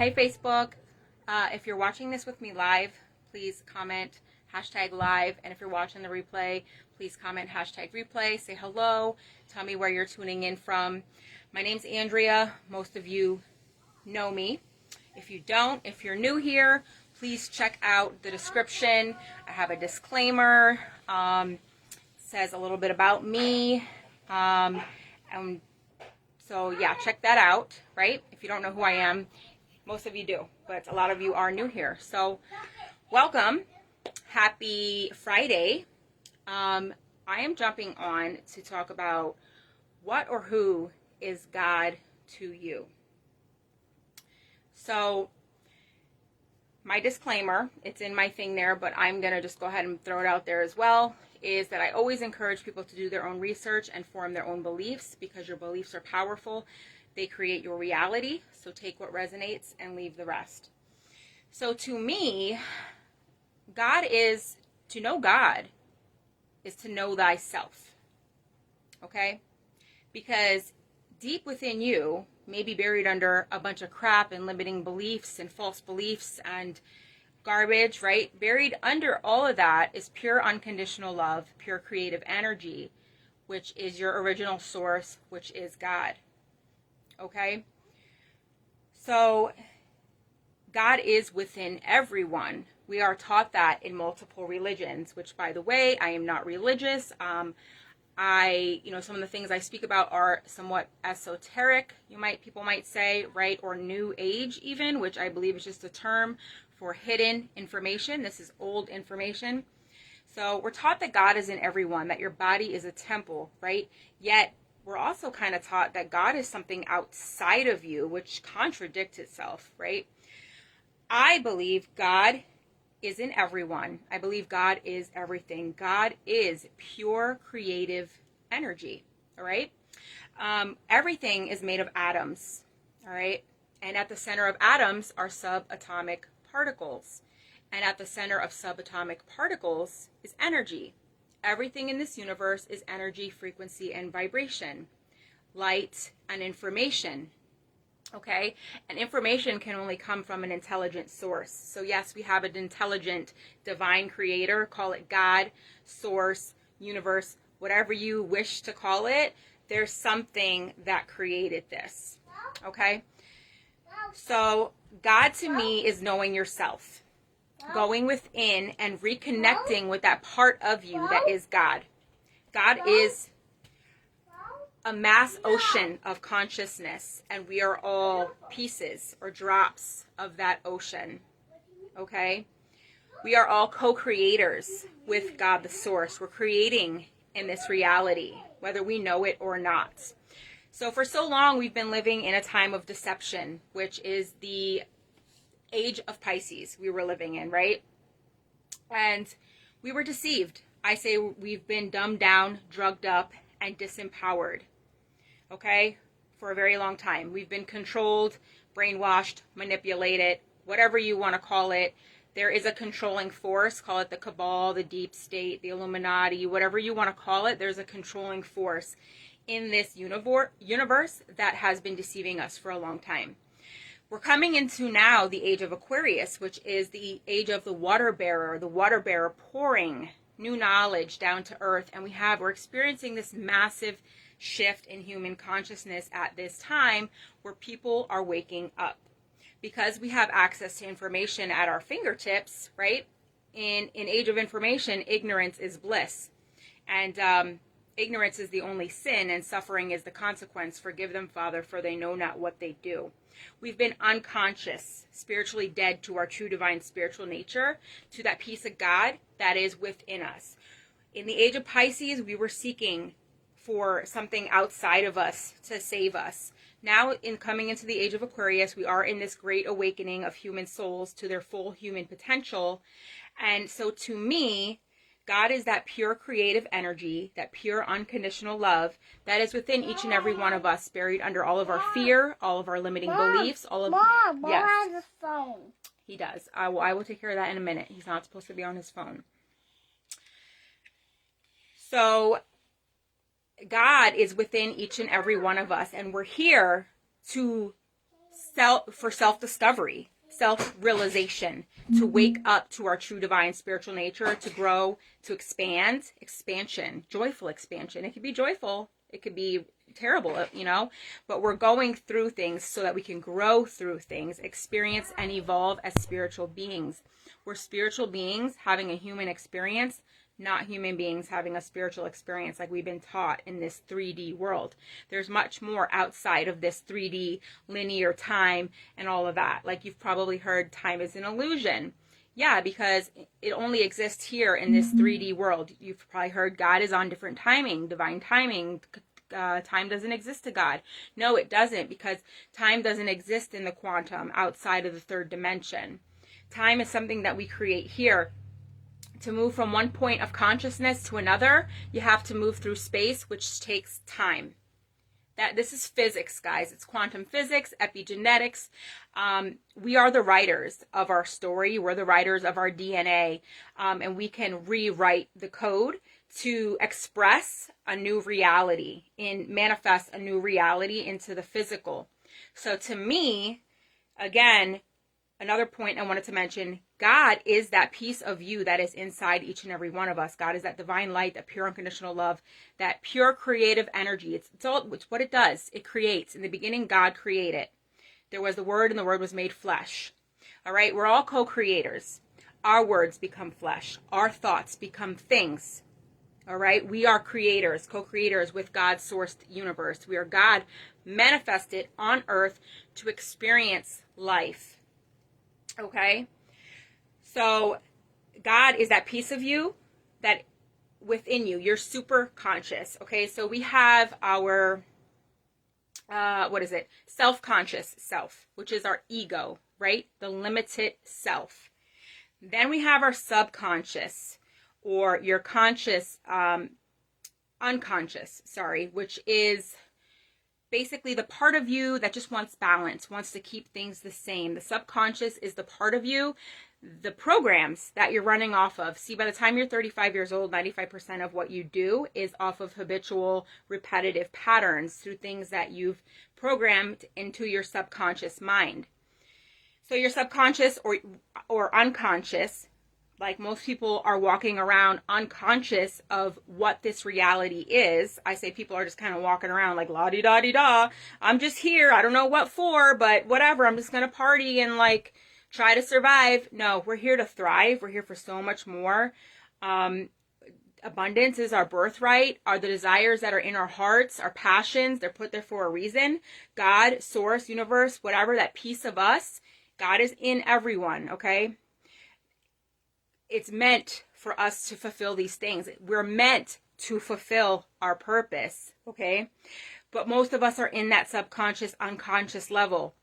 Hey Facebook, if you're watching this with me live, please comment #live, and if you're watching the replay, please comment #replay, say hello, tell me where you're tuning in from. My name's Andrea. Most of you know me. If you don't, if you're new here, please check out the description. I have a disclaimer, says a little bit about me, and so yeah, check that out, right? If you don't know who I am, most of you do, but a lot of you are new here. So welcome. Happy Friday. I am jumping on to talk about what or who is God to you. So my disclaimer, it's in my thing there, but I'm going to just go ahead and throw it out there as well, is that I always encourage people to do their own research and form their own beliefs, because your beliefs are powerful. They create your reality. So take what resonates and leave the rest. So to me, to know God is to know thyself. Okay? Because deep within you, maybe buried under a bunch of crap and limiting beliefs and false beliefs and garbage, right? Buried under all of that is pure unconditional love, pure creative energy, which is your original source, which is God. Okay? So God is within everyone. We are taught that in multiple religions, which, by the way, I am not religious. Some of the things I speak about are somewhat esoteric, people might say, right? Or new age even, which I believe is just a term for hidden information. This is old information. So we're taught that God is in everyone, that your body is a temple, right? Yet we're also kind of taught that God is something outside of you, which contradicts itself, right? I believe God is in everyone. I believe God is everything. God is pure creative energy, all right? Everything is made of atoms, all right? And at the center of atoms are subatomic particles. And at the center of subatomic particles is energy. Everything in this universe is energy, frequency, and vibration, light, and information. Okay, and information can only come from an intelligent source. So yes, we have an intelligent divine creator, call it God, source, universe, whatever you wish to call it. There's something that created this. Okay, so God to me is knowing yourself, going within and reconnecting with that part of you that is God. God is a mass ocean of consciousness, and we are all pieces or drops of that ocean. Okay? We are all co-creators with God the source. We're creating in this reality, whether we know it or not. So for so long, we've been living in a time of deception, which is the age of Pisces we were living in, right? And we were deceived. I say we've been dumbed down, drugged up, and disempowered, okay, for a very long time. We've been controlled, brainwashed, manipulated, whatever you want to call it. There is a controlling force, call it the cabal, the deep state, the Illuminati, whatever you want to call it. There's a controlling force in this universe that has been deceiving us for a long time. We're coming into now the age of Aquarius, which is the age of the water bearer pouring new knowledge down to earth, and we're experiencing this massive shift in human consciousness at this time where people are waking up because we have access to information at our fingertips, right? In age of information, ignorance is bliss, and ignorance is the only sin, and suffering is the consequence. Forgive them, Father, for they know not what they do. We've been unconscious, spiritually dead to our true divine spiritual nature, to that piece of God that is within us. In the age of Pisces, we were seeking for something outside of us to save us. Now, in coming into the age of Aquarius, we are in this great awakening of human souls to their full human potential. And so to me, God is that pure creative energy, that pure unconditional love that is within each and every one of us, buried under all of our fear, all of our limiting beliefs, all of... Mom, yes, has a phone. He does. I will take care of that in a minute. He's not supposed to be on his phone. So God is within each and every one of us, and we're here to self-discovery, self-realization, to wake up to our true divine spiritual nature, to grow, to expand, expansion, joyful expansion. It could be joyful, it could be terrible, but we're going through things so that we can grow through things, experience and evolve as spiritual beings. We're spiritual beings having a human experience, not human beings having a spiritual experience like we've been taught in this 3D world. There's much more outside of this 3D linear time and all of that. Like you've probably heard time is an illusion. Yeah, because it only exists here in this 3D world. You've probably heard God is on different timing, divine timing. Time doesn't exist to God. No, it doesn't, because time doesn't exist in the quantum outside of the third dimension. Time is something that we create here. To move from one point of consciousness to another, you have to move through space, which takes time. This is physics, guys. It's quantum physics, epigenetics. We are the writers of our story. We're the writers of our DNA, and we can rewrite the code to express a new reality and manifest a new reality into the physical. So to me, again, another point I wanted to mention, God is that piece of you that is inside each and every one of us. God is that divine light, that pure unconditional love, that pure creative energy. It's what it does. It creates. In the beginning, God created. There was the Word, and the Word was made flesh. All right? We're all co-creators. Our words become flesh. Our thoughts become things. All right? We are creators, co-creators with God's sourced universe. We are God manifested on earth to experience life. Okay? So God is that piece of you that within you, you're super conscious. Okay? So we have our, self-conscious self, which is our ego, right? The limited self. Then we have our subconscious, or your unconscious, which is basically the part of you that just wants balance, wants to keep things the same. The subconscious is the part of you, the programs that you're running off of. See, by the time you're 35 years old, 95% of what you do is off of habitual, repetitive patterns through things that you've programmed into your subconscious mind. So your subconscious or unconscious, like most people are walking around unconscious of what this reality is. I say people are just kind of walking around like la-di-da-di-da. I'm just here. I don't know what for, but whatever. I'm just going to party and like try to survive. No, we're here to thrive. We're here for so much more. Abundance is our birthright, are the desires that are in our hearts, our passions. They're put there for a reason. God, source, universe, whatever, that piece of us, God is in everyone, okay? It's meant for us to fulfill these things. We're meant to fulfill our purpose, okay? But most of us are in that subconscious, unconscious level,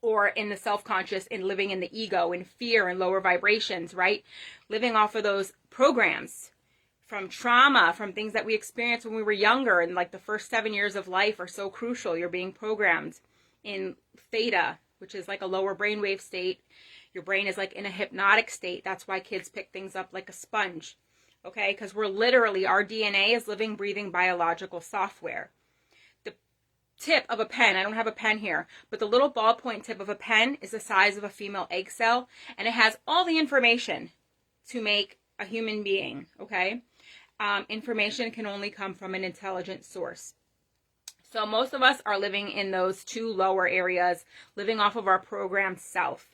or in the self-conscious and living in the ego, in fear and lower vibrations, right? Living off of those programs from trauma, from things that we experienced when we were younger, and like the first 7 years of life are so crucial. You're being programmed in theta, which is like a lower brainwave state. Your brain is like in a hypnotic state. That's why kids pick things up like a sponge, okay? Because we're literally, our DNA is living, breathing biological software. The tip of a pen, I don't have a pen here, but the little ballpoint tip of a pen is the size of a female egg cell, and it has all the information to make a human being, okay? Information can only come from an intelligent source. So most of us are living in those two lower areas, living off of our programmed self.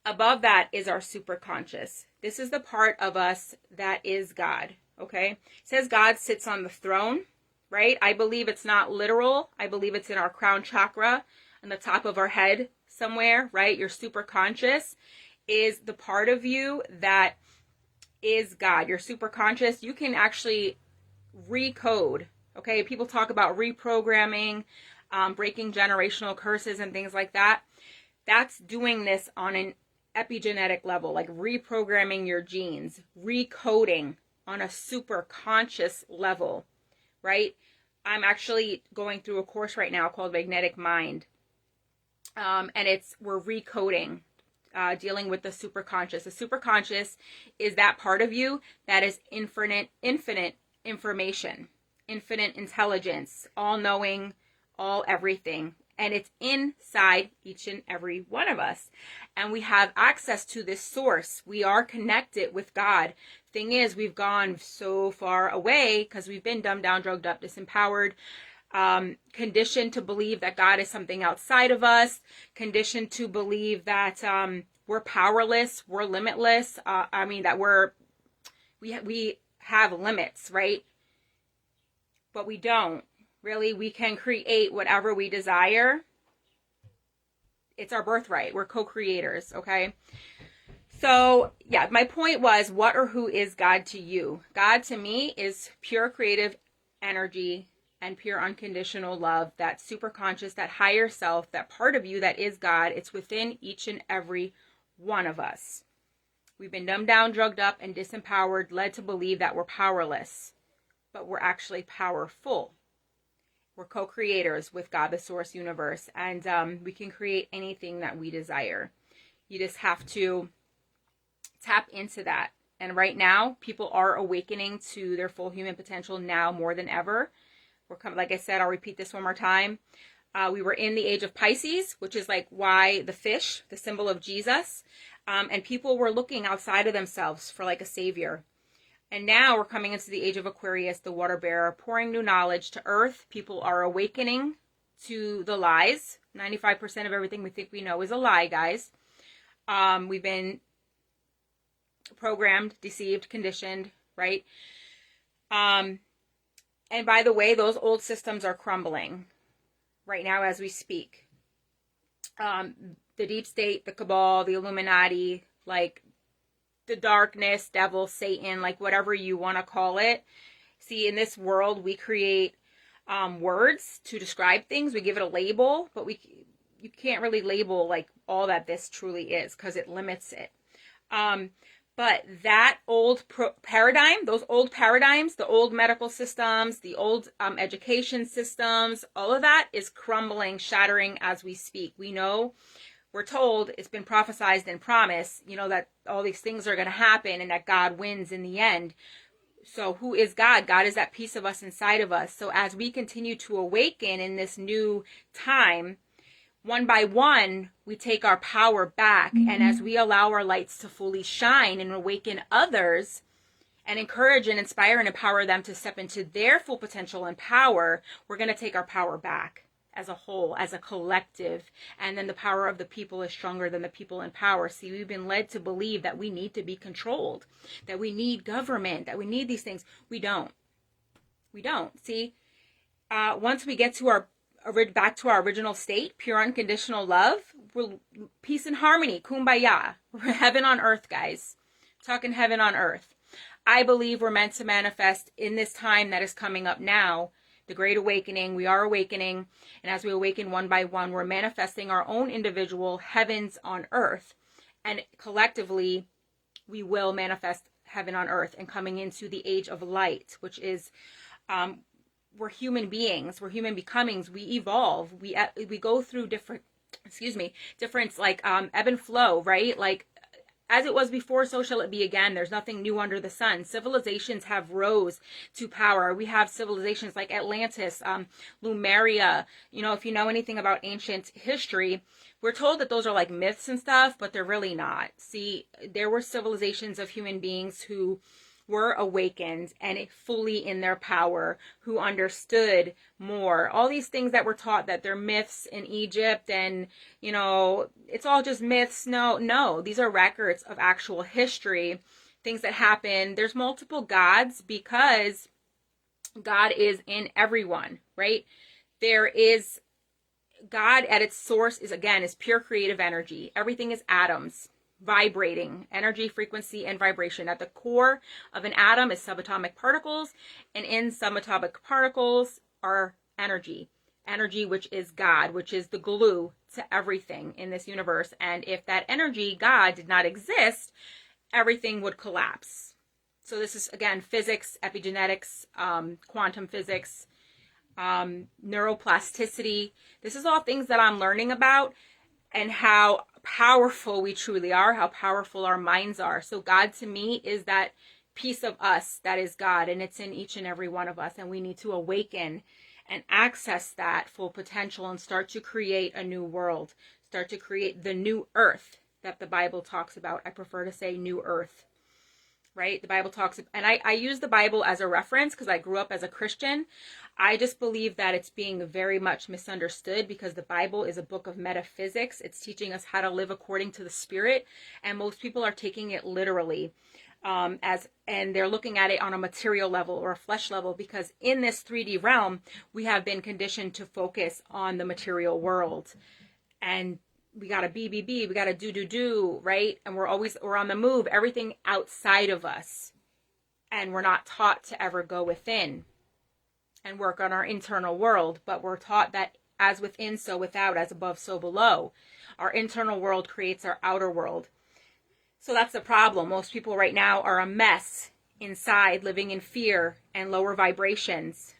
Above that is our superconscious. This is the part of us that is God, okay? It says God sits on the throne, right? I believe it's not literal. I believe it's in our crown chakra, on the top of our head somewhere, right? Your superconscious is the part of you that is God. Your superconscious, you can actually recode, okay? People talk about reprogramming, breaking generational curses and things like that. That's doing this on an epigenetic level, like reprogramming your genes, recoding on a super conscious level, right? I'm actually going through a course right now called Magnetic Mind, and we're recoding, dealing with the superconscious. The superconscious is that part of you that is infinite information, infinite intelligence, all knowing, all everything, And it's inside each and every one of us. And we have access to this source. We are connected with God. Thing is, we've gone so far away because we've been dumbed down, drugged up, disempowered, conditioned to believe that God is something outside of us, conditioned to believe that we're powerless, we're limitless. That we have limits, right? But we don't. Really, we can create whatever we desire. It's our birthright. We're co-creators, okay? So, yeah, my point was, what or who is God to you? God to me is pure creative energy and pure unconditional love, that super conscious, that higher self, that part of you that is God. It's within each and every one of us. We've been dumbed down, drugged up, and disempowered, led to believe that we're powerless, but we're actually powerful. We're co-creators with God, the source universe, and we can create anything that we desire. You just have to tap into that. And right now, people are awakening to their full human potential now more than ever. Like I said, I'll repeat this one more time. We were in the age of Pisces, which is like why the fish, the symbol of Jesus, and people were looking outside of themselves for like a savior. And now we're coming into the age of Aquarius, the water bearer, pouring new knowledge to earth. People are awakening to the lies. 95% of everything we think we know is a lie, guys. We've been programmed, deceived, conditioned, right? And by the way, those old systems are crumbling right now as we speak. The deep state, the cabal, the Illuminati, like the darkness, devil, Satan, like whatever you want to call it. See, in this world, we create words to describe things. We give it a label, but you can't really label like all that this truly is because it limits it. But that old paradigm, those old paradigms, the old medical systems, the old education systems, all of that is crumbling, shattering as we speak. We know, we're told, it's been prophesized and promised, that all these things are going to happen and that God wins in the end. So who is God? God is that piece of us inside of us. So as we continue to awaken in this new time, one by one, we take our power back. And as we allow our lights to fully shine and awaken others and encourage and inspire and empower them to step into their full potential and power, we're going to take our power back as a whole, as a collective. And then the power of the people is stronger than the people in power. See, we've been led to believe that we need to be controlled, that we need government, that we need these things. We don't. See, once we get to back to our original state, pure unconditional love, we're peace and harmony, kumbaya. We're heaven on earth, guys. Talking heaven on earth. I believe we're meant to manifest in this time that is coming up now, the Great Awakening. We are awakening, and as we awaken one by one, we're manifesting our own individual heavens on earth, and collectively, we will manifest heaven on earth and coming into the age of light, which is we're human beings, we're human becomings, we evolve, we go through different like ebb and flow, right? Like as it was before, so shall it be again. There's nothing new under the sun. Civilizations have rose to power. We have civilizations like Atlantis, Lemuria. If you know anything about ancient history, we're told that those are like myths and stuff, but they're really not. See, there were civilizations of human beings who were awakened and fully in their power, who understood more. All these things that were taught that they're myths in Egypt and, it's all just myths. No, these are records of actual history, things that happen. There's multiple gods because God is in everyone, right? There is God at its source is pure creative energy. Everything is atoms. Vibrating, energy, frequency, and vibration. At the core of an atom is subatomic particles, and in subatomic particles are energy, which is God, which is the glue to everything in this universe. And if that energy, God, did not exist, everything would collapse. So this is, again, physics, epigenetics, quantum physics, neuroplasticity. This is all things that I'm learning about, and how powerful we truly are, how powerful our minds are. So God to me is that piece of us that is God, and it's in each and every one of us, and we need to awaken and access that full potential and start to create a new world, start to create the new earth that the Bible talks about. I prefer to say new earth, right? The Bible talks, and I use the Bible as a reference because I grew up as a Christian. I just believe that it's being very much misunderstood because the Bible is a book of metaphysics. It's teaching us how to live according to the Spirit, and most people are taking it literally, and they're looking at it on a material level or a flesh level, because in this 3D realm, we have been conditioned to focus on the material world, and we got to be, we got to do, right? And we're on the move, everything outside of us. And we're not taught to ever go within and work on our internal world, but we're taught that as within, so without, as above, so below. Our internal world creates our outer world. So that's the problem. Most people right now are a mess inside, living in fear and lower vibrations.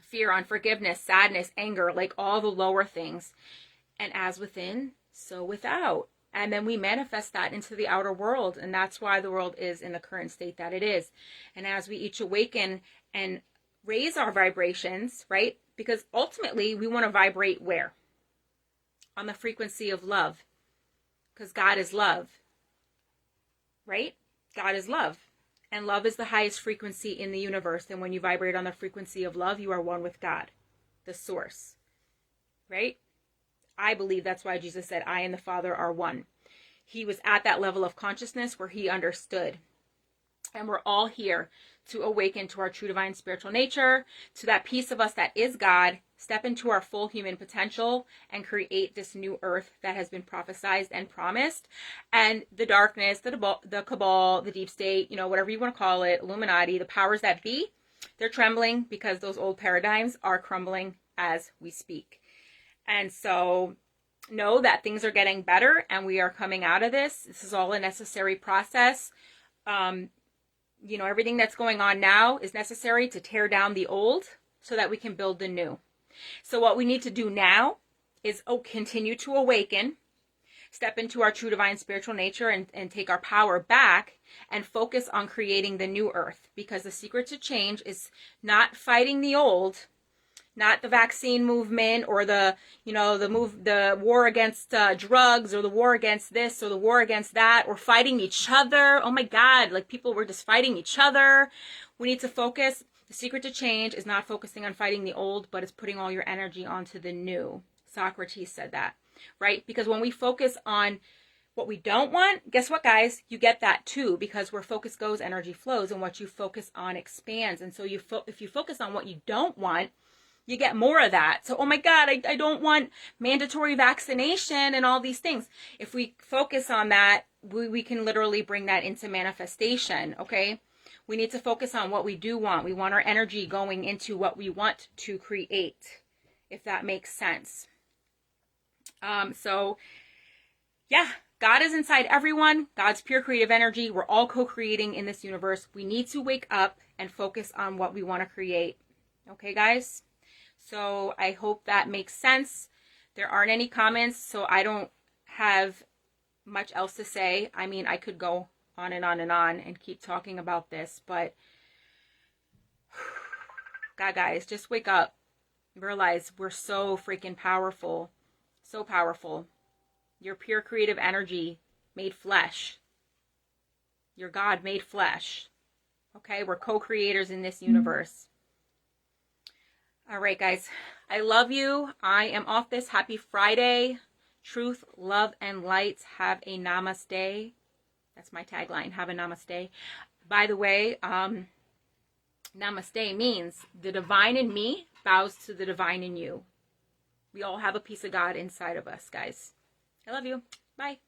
Fear, unforgiveness, sadness, anger, like all the lower things. And as within, so without. And then we manifest that into the outer world. And that's why the world is in the current state that it is. And as we each awaken and raise our vibrations, right? Because ultimately we want to vibrate where? On the frequency of love. Because God is love. Right? God is love. And love is the highest frequency in the universe. And when you vibrate on the frequency of love, you are one with God, the source. Right? I believe that's why Jesus said, I and the Father are one. He was at that level of consciousness where he understood. And we're all here to awaken to our true divine spiritual nature, to that piece of us that is God, step into our full human potential, and create this new earth that has been prophesied and promised. And the darkness, the cabal, the deep state, whatever you want to call it, Illuminati, the powers that be, they're trembling because those old paradigms are crumbling as we speak. And so know that things are getting better and we are coming out of this. This is all a necessary process. Everything that's going on now is necessary to tear down the old so that we can build the new. So what we need to do now is continue to awaken, step into our true divine spiritual nature and take our power back and focus on creating the new earth. Because the secret to change is not fighting the old, not the vaccine movement or the war against drugs or the war against this or the war against that or fighting each other. Oh my God, like people were just fighting each other. We need to focus. The secret to change is not focusing on fighting the old, but it's putting all your energy onto the new. Socrates said that, right? Because when we focus on what we don't want, guess what, guys? You get that too, because where focus goes, energy flows, and what you focus on expands. And so if you focus on what you don't want, you get more of that. So, oh my God, I don't want mandatory vaccination and all these things. If we focus on that, we can literally bring that into manifestation, okay? We need to focus on what we do want. We want our energy going into what we want to create, if that makes sense. Yeah, God is inside everyone. God's pure creative energy. We're all co-creating in this universe. We need to wake up and focus on what we want to create. Okay, guys? So I hope that makes sense. There aren't any comments, so I don't have much else to say. I mean, I could go on and on and on and keep talking about this, but God, guys, just wake up. Realize we're so freaking powerful. So powerful. You're pure creative energy made flesh. You're God made flesh. Okay, we're co-creators in this universe. All right, guys, I love you. I am off this. Happy Friday. Truth, love, and light. Have a namaste. That's my tagline. Have a namaste. By the way, namaste means the divine in me bows to the divine in you. We all have a piece of God inside of us, guys. I love you. Bye.